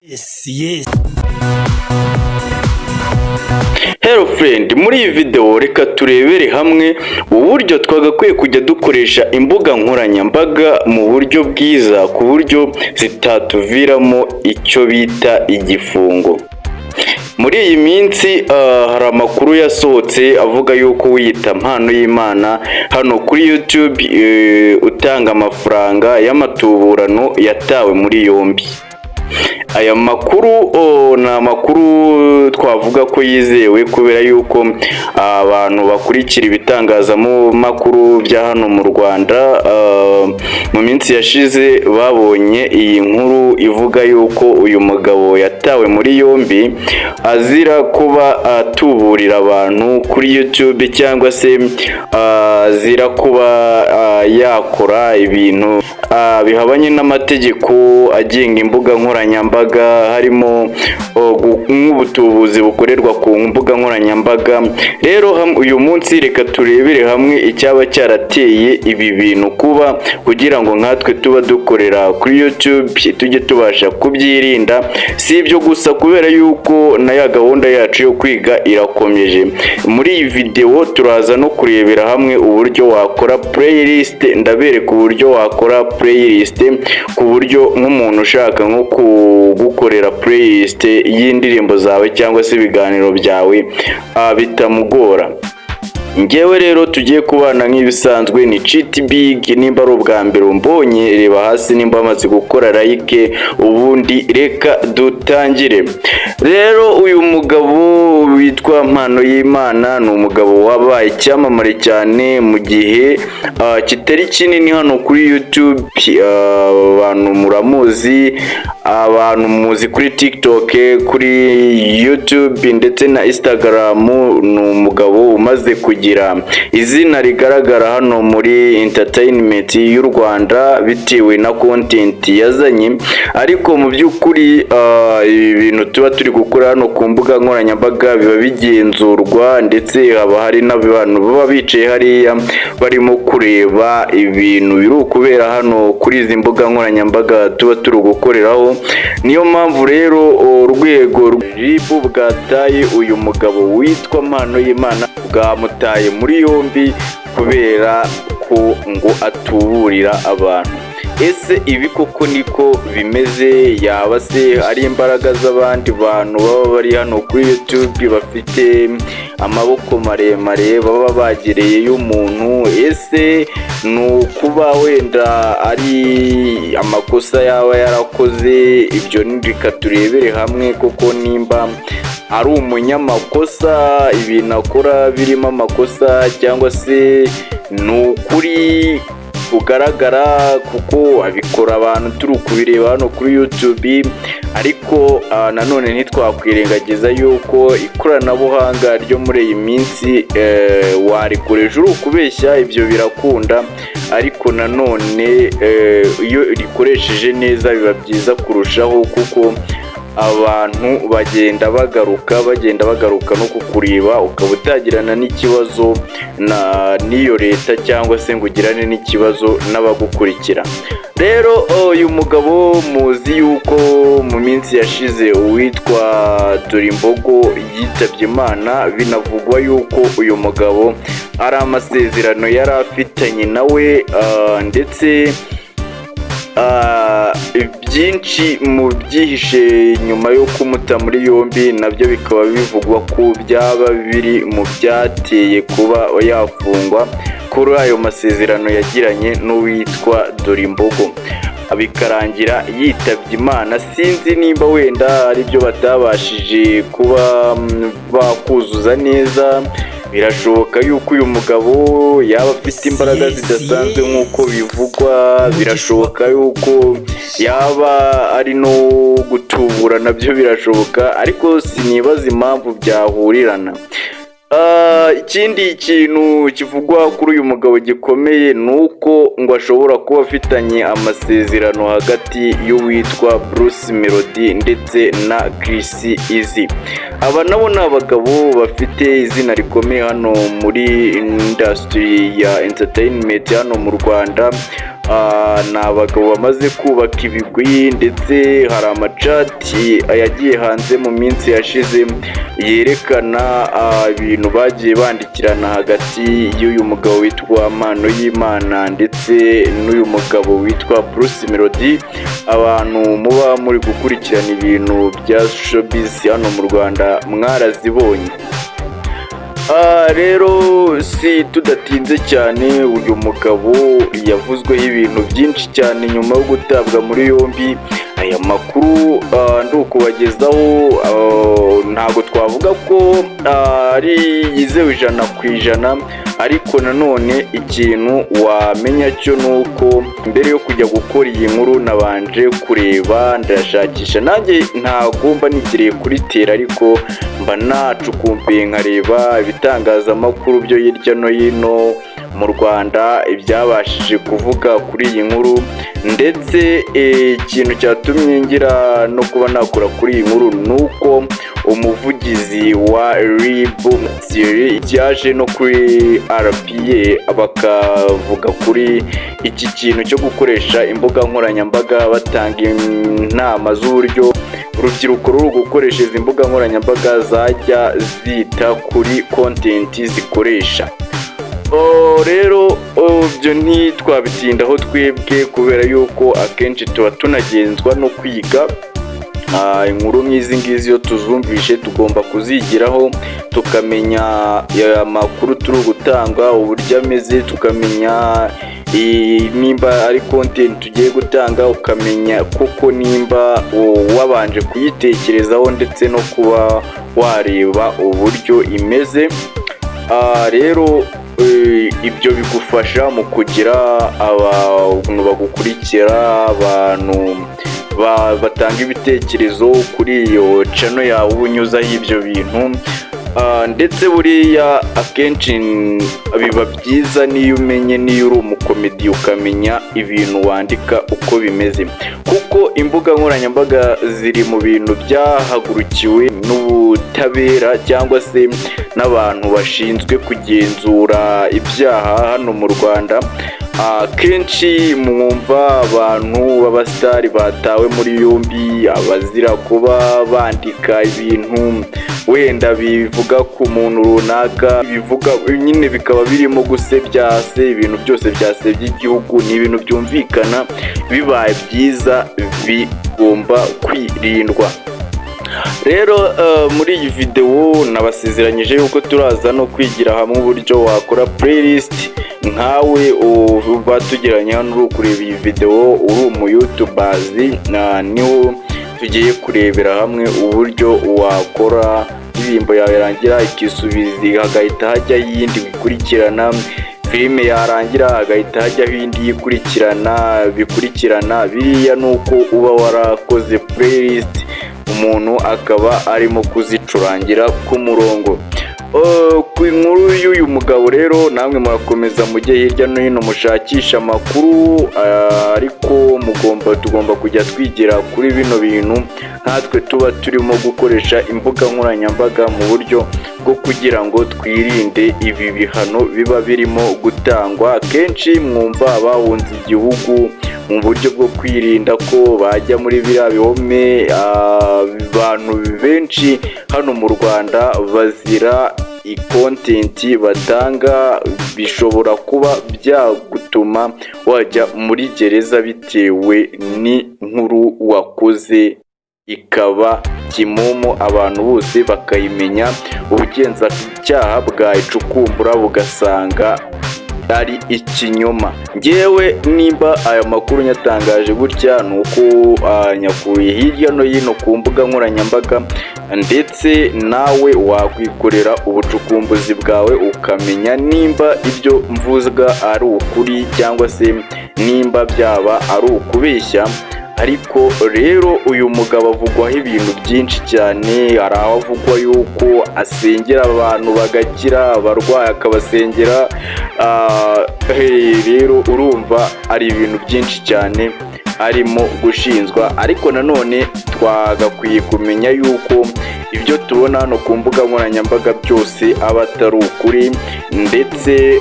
Yes. Hello friend, muri iyi video reka turebere hamwe uburyo twagakwiye kujya dukoresha imbuga nkoranyambaga mu buryo bwiza, ku buryo zitatuviramo icyo bita igifungo. Muri iyi minsi hari amakuru yasohotse avuga yuko wiyita Mpano y'Imana hano kuri YouTube utanga amafaranga y'amatuburano yatawe muri yombi. Aya makuru ni amakuru twavuga ko yizewe kubera yuko abantu bakurikira ibitangazamakuru bya hano mu Rwanda mu minsi yashize babonye iyi nkuru ivuga yuko uyu mugabo yatawe muri yombi azira kuba atuburira abantu kuri YouTube cyangwa se azira kuba yakora ibintu bihabanye n'amategeko agenga imbuga nkoranyambaga, harimo nk'ubutubuzi bukorerwa ku mbuga nkoranyambaga. Rero uyu munsi reka turebere hamwe icyaba cyarateye ibi bintu kuba, kugira ngo nkatwe tuba dukorera kuri YouTube tujye tubasha kubyirinda. Si ibyo gusa, kubera yuko na ya gahunda yacu yo kwiga irakomeje. Muri iyi video turaza no kurebera hamwe uburyo wakora playlist. Ndabereka uburyo wakora playlist ku buryo nk'umuntu ushaka nko gukorera playlist y'indirimbo zawe cyangwa se ibiganiro byawe bitamugora. Ngewe rero tugiye kubana nk'ibisanzwe ni Cheat Big. Nimba ari ubwa mbere umbonye, reba hasi nimba amaze gukora like, ubundi reka dutangire. Rero uyu mugabo witwa Mpano y'Imana ni umugabo wabaye icyamamare cyane mu gihe kitari kinini hano kuri YouTube. Abantu muramuzi, abantu muzi kuri TikTok, kuri YouTube ndetse na Instagram. Ni umugabo umaze kugira izina rigaragara hano muri entertainment y'u Rwanda bitewe na content yazanye. Ariko mu by'ukuri ibi bintu tuba turi gukora hano ku mbuga nkoranyambaga biba bigenzurwa, ndetse haba hari n'abantu baba bicaye hariya barimo kureba ibintu biri kubera hano kuri izi mbuga nkoranyambaga tuba turi gukoreraho. Niyo mpamvu rero urwego RIB bwataye uyu mugabo witwa Mpano y'Imana, bwamutaye muri yombi kubera ko ngo atuburira abantu. Ese ibi koko niko bimeze? Yaba se ari imbaraga z'abandi bantu baba bari hano kuri YouTube bafite amaboko maremare baba bagereye y'umuntu? Ese ni ukuba wenda ari amakosa yaba yarakoze? Ibyo reka turebere hamwe koko nimba ari umunyamakosa, ibintu akora birimo amakosa, cyangwa se ni ukuri kugaragara kuko abikora abantu turi kubireba hano kuri YouTube. Ariko nanone ntitwakwirengagiza yuko ikoranabuhanga ryo muri iyi minsi warikoresha uri ukubeshya, ibyo birakunda. Ariko nanone iyo rikoresheje neza biba byiza kurushaho, kuko abantu bagenda bagaruka no kukureba, ukaba utagirana n'ikibazo n'iyo leta cyangwa se ngo ugirane n'ikibazo n'abagukurikira. Rero uyu mugabo muzi yuko mu minsi yashize uwitwa Dorimbogo yitabye Imana. Binavugwa yuko uyu mugabo ari amasezerano yari afitanye nawe, ndetse byinshi mu byihishe nyuma yo kumuta muri yombi nabyo bikaba bivugwa ko byaba biri mu byateye kuba yafungwa kuri ayo masezerano yagiranye n'uwitwa Dorimbogo, bikarangira yitabye Imana. Sinzi nimba wenda ari byo batabashije kuba bakuzuza neza. Birashoboka yuko uyu mugabo yaba afite imbaraga zidasanzwe nk'uko bivugwa. Birashoboka yuko yaba ari no gutubura, nabyo birashoboka, ariko sinibaza impamvu byahurirana. Ikindi kintu kivugwa kuri uyu mugabo gikomeye ni uko ngo ashobora kuba afitanye amasezerano hagati y'uwitwa Bruce Melody ndetse na Chris Easy. Aba nabo ni abagabo bafite izina rikomeye hano muri industry ya entertainment hano mu Rwanda. ni abagabo bamaze kubaka ibigwi, ndetse hari amacati yagiye hanze mu minsi yashize yerekana ibintu bagiye bandikirana hagati y'uyu mugabo witwa Mpano y'Imana ndetse n'uyu mugabo witwa Bruce Melody. Abantu muba muri gukurikirana ibintu bya showbiz hano mu Rwanda mwarazibonye. Rero si tudatinze cyane, uyu mugabo yavuzweho ibintu byinshi cyane nyuma yo gutabwa muri yombi. Aya makuru ndi kubagezaho ntabwo twavuga ko ari yizewe 100%, ariko nanone ikintu wamenya cyo nuko mbere yo kujya gukora iyi nkuru nabanje kureba ndashakisha, nanjye ntagomba nigiriye kuri tera, ariko mba nacukumbuye nkareba ibitangazamakuru byo hirya no hino mu Rwanda ibyabashije kuvuga kuri iyi nkuru, ndetse ikintu cyatumye ngira no kuba nakora kuri iyi nkuru nuko umuvugizi wa RIB yaje no kuri RPA bakavuga kuri iki kintu cyo gukoresha imbuga nkoranyambaga, batanga inama z'uburyo urubyiruko ruri gukoresha izi mbuga nkoranyambaga zajya zita kuri content zikoresha. Rero ibyo ntitwabitindaho twebwe, kubera yuko akenshi tuba tunagenzwa no kwiga inkuru nk'izi ngizi. Iyo tuzumvishe tugomba kuzigiraho tukamenya amakuru turi gutanga uburyo ameze, tukamenya nimba ari content tugiye gutanga, ukamenya koko nimba wabanje kuyitekerezaho ndetse no kuba wareba uburyo imeze. Rero ibyo bigufasha mu kugira abantu bagukurikira, abantu batanga ibitekerezo kuri iyo channel yawe unyuzaho ibyo bintu. Ndetse buriya akenshi biba byiza niyo umenye, niyo uri umukomedi ukamenya ibintu wandika uko bimeze, kuko imbuga nkoranyambaga ziri mu bintu byahagurukiwe n'ubutabera cyangwa se n'abantu bashinzwe kugenzura ibyaha hano mu Rwanda. Kenshi mwumva abantu b'abasitari batawe muri yombi abazira kuba bandika ibintu wenda bivuga ku muntu runaka, bivuga nyine bikaba birimo gusebya se, ibintu byose byasebye igihugu. Ni ibintu byumvikana, bibaye byiza bigomba kwirindwa. Rero muri iyi video nabasezeranyije yuko turaza no kwigira hamwe uburyo wakora playlist nkawe uba tugeranye hano uri kureba iyi video uri umu YouTubers, niho tugiye kurebera hamwe uburyo wakora indirimbo yawe yarangira ikisubizi hagahita hajya yindi bikurikirana, filime yarangira hagahita hajyaho indi bikurikirana. Biriya nuko uba warakoze playlist umuntu akaba arimo kuzicurangira ku murongo. Ku inkuru y'uyu mugabo rero namwe murakomeza mujye hirya no hino mushakisha amakuru, ariko tugomba kujya twigira kuri bino bintu nkatwe tuba turimo gukoresha imbuga nkoranyambaga mu buryo bwo kugira ngo twirinde ibi bihano biba birimo gutangwa. Akenshi mwumva bahunze igihugu mu buryo bwo kwirinda ko bajya muri biriya bihome. Abantu benshi hano mu Rwanda bazira content batanga, bishobora kuba byagutuma wajya muri gereza bitewe n'inkuru wakoze ikaba kimomo, abantu bose bakayimenya, ubugenzacyaha bwayicukumbura bugasanga ari ikinyoma. Ngewe nimba aya makuru nyatangaje gutya nuko nyakuye hirya no hino ku mbuga nkoranyambaga, ndetse nawe wakwikorera ubucukumbuzi bwawe ukamenya nimba ibyo mvuga ari ukuri cyangwa se nimba byaba ari ukubeshya. Ariko rero uyu mugabo avugwaho ibintu byinshi cyane. Hari aho avugwa yuko asengera abantu bagakira, abarwayi akabasengera. Rero urumva ari ibintu byinshi cyane arimo gushinzwa, ariko nanone twagakwiye kumenya yuko ibyo tubona hano ku mbuga nkoranyambaga byose aba atari ukuri. ndetse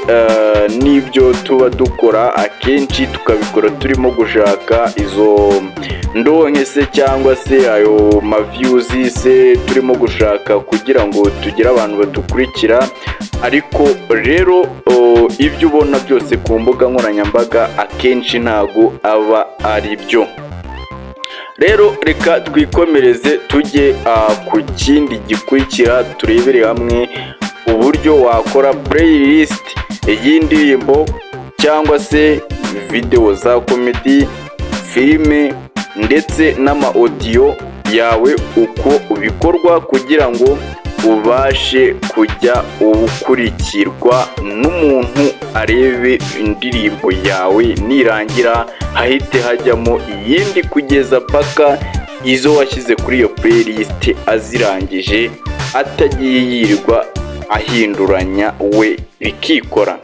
n'ibyo tuba dukora akenshi tukabikora turimo gushaka izo ndonke se cyangwa se ayo maviyuzi se turimo gushaka kugira ngo tugire abantu badukurikira. Ariko rero ibyo ubona byose ku mbuga nkoranyambaga akenshi ntago aba ari byo. Rero reka twikomereze tujye ku kindi gikurikira, turebere hamwe uburyo wakora playlist y'indirimbo cyangwa se video za comedy, filime ndetse n'ama audio yawe uko bikorwa kugira ngo ubashe kujya ukurikirwa n'umuntu arebe indirimbo yawe, nirangira hahite hajyamo iyindi kugeza paka izo washyize kuri iyo playlist azirangije, atagiye yirirwa ahinduranya we bikikora.